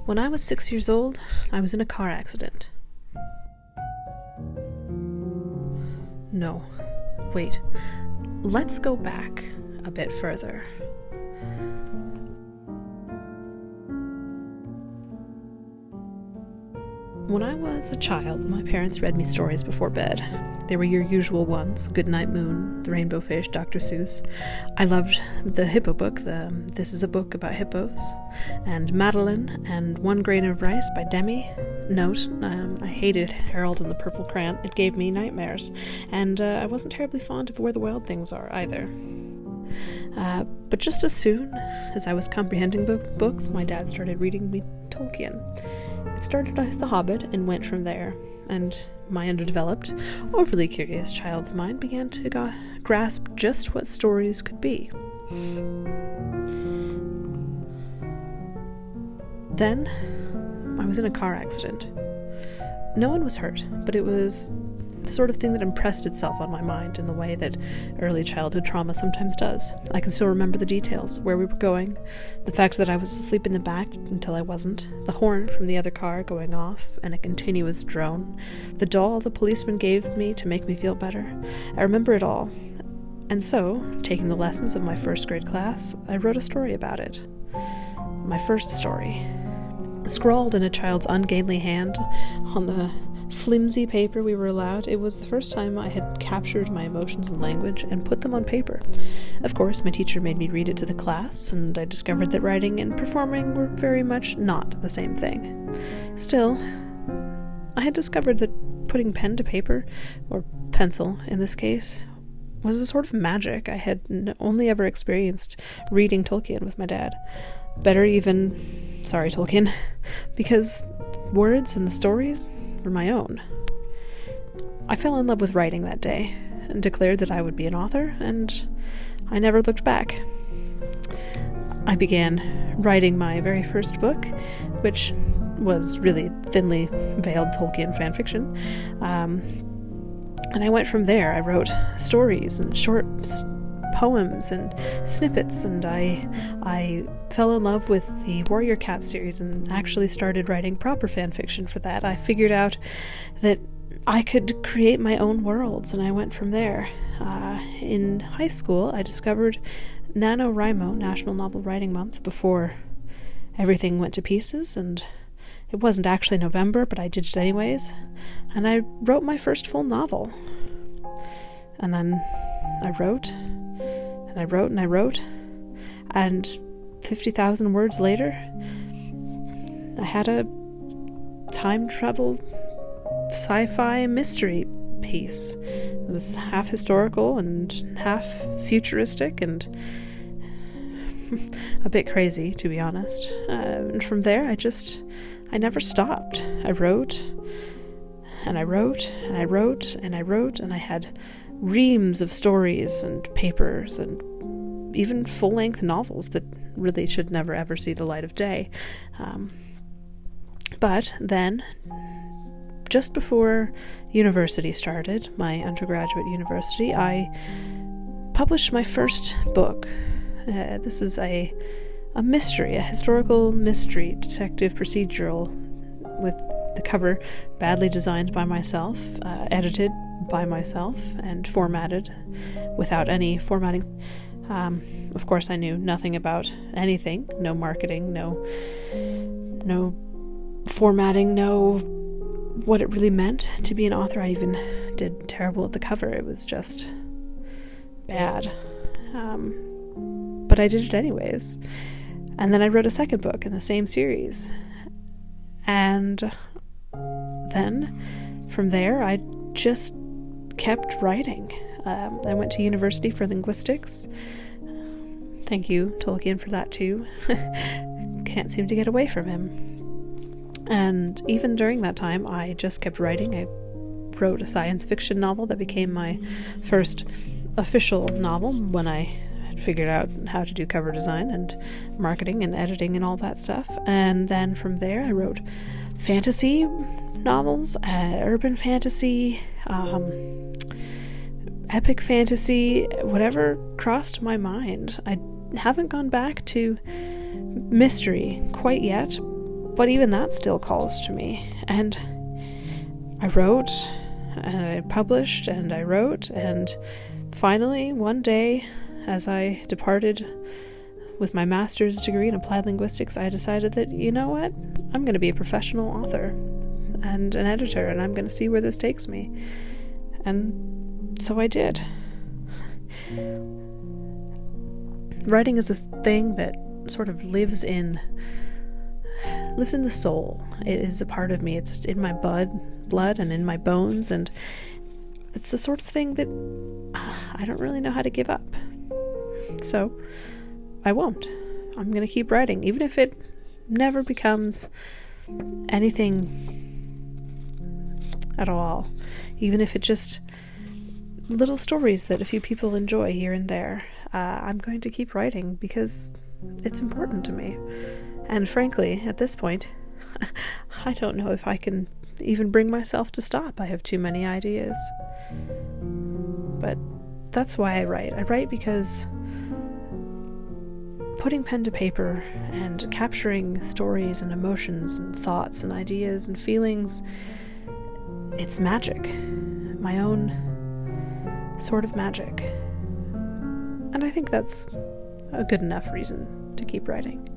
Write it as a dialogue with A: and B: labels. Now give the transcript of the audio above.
A: When I was 6 years old, I was in a car accident. No, wait. Let's go back a bit further. When I was a child, my parents read me stories before bed. They were your usual ones: Goodnight Moon, The Rainbow Fish, Dr. Seuss. I loved the hippo book, This is a Book About Hippos, and Madeline, and One Grain of Rice by Demi. Note, I hated Harold and the Purple Crayon. It gave me nightmares, and I wasn't terribly fond of Where the Wild Things Are either. But just as soon as I was comprehending books, my dad started reading me Tolkien. It started with The Hobbit and went from there, and my underdeveloped, overly curious child's mind began to grasp just what stories could be. Then, I was in a car accident. No one was hurt, but it was the sort of thing that impressed itself on my mind in the way that early childhood trauma sometimes does. I can still remember the details: where we were going, the fact that I was asleep in the back until I wasn't, the horn from the other car going off, and a continuous drone, the doll the policeman gave me to make me feel better. I remember it all. And so, taking the lessons of my first grade class, I wrote a story about it. My first story. Scrawled in a child's ungainly hand on the flimsy paper we were allowed, it was the first time I had captured my emotions in language and put them on paper. Of course, my teacher made me read it to the class, and I discovered that writing and performing were very much not the same thing. Still, I had discovered that putting pen to paper, or pencil in this case, was a sort of magic I had only ever experienced reading Tolkien with my dad. Better even, sorry Tolkien, because words and the stories were my own. I fell in love with writing that day and declared that I would be an author, and I never looked back. I began writing my very first book, which was really thinly veiled Tolkien fanfiction, and I went from there. I wrote stories and short poems and snippets, and I fell in love with the Warrior Cat series and actually started writing proper fanfiction for that. I figured out that I could create my own worlds, and I went from there. In high school, I discovered NaNoWriMo, National Novel Writing Month, before everything went to pieces, and it wasn't actually November, but I did it anyways, and I wrote my first full novel. And then I wrote, and I wrote, and I wrote, and 50,000 words later, I had a time travel sci-fi mystery piece. It was half historical and half futuristic and a bit crazy, to be honest. And from there, I never stopped. I wrote, and I wrote, and I wrote, and I wrote, and I had reams of stories and papers and even full-length novels that really should never ever see the light of day. But then, just before university started, my undergraduate university, I published my first book. This is a mystery, a historical mystery, detective procedural, with the cover badly designed by myself, edited by myself, and formatted without any formatting. Of course, I knew nothing about anything. No marketing, no formatting, no what it really meant to be an author. I even did terrible at the cover. It was just bad. But I did it anyways. And then I wrote a second book in the same series. And then, from there, I just kept writing. I went to university for linguistics. Thank you, Tolkien, for that too. Can't seem to get away from him. And even during that time, I just kept writing. I wrote a science fiction novel that became my first official novel when I had figured out how to do cover design and marketing and editing and all that stuff. And then from there, I wrote fantasy novels, urban fantasy, epic fantasy, whatever crossed my mind. I haven't gone back to mystery quite yet, But even that still calls to me. And I wrote, and I published, and I wrote, and finally, one day, as I departed with my master's degree in applied linguistics, I decided that, you know what, I'm going to be a professional author and an editor, and I'm going to see where this takes me. And so I did. Writing is a thing that sort of lives in the soul. It is a part of me. It's in my blood and in my bones, and it's the sort of thing that I don't really know how to give up. So I won't. I'm going to keep writing, even if it never becomes anything at all. Even if it's just little stories that a few people enjoy here and there. I'm going to keep writing because it's important to me. And frankly, at this point, I don't know if I can even bring myself to stop. I have too many ideas. But that's why I write. I write because putting pen to paper and capturing stories and emotions and thoughts and ideas and feelings, it's magic. My own sort of magic. And I think that's a good enough reason to keep writing.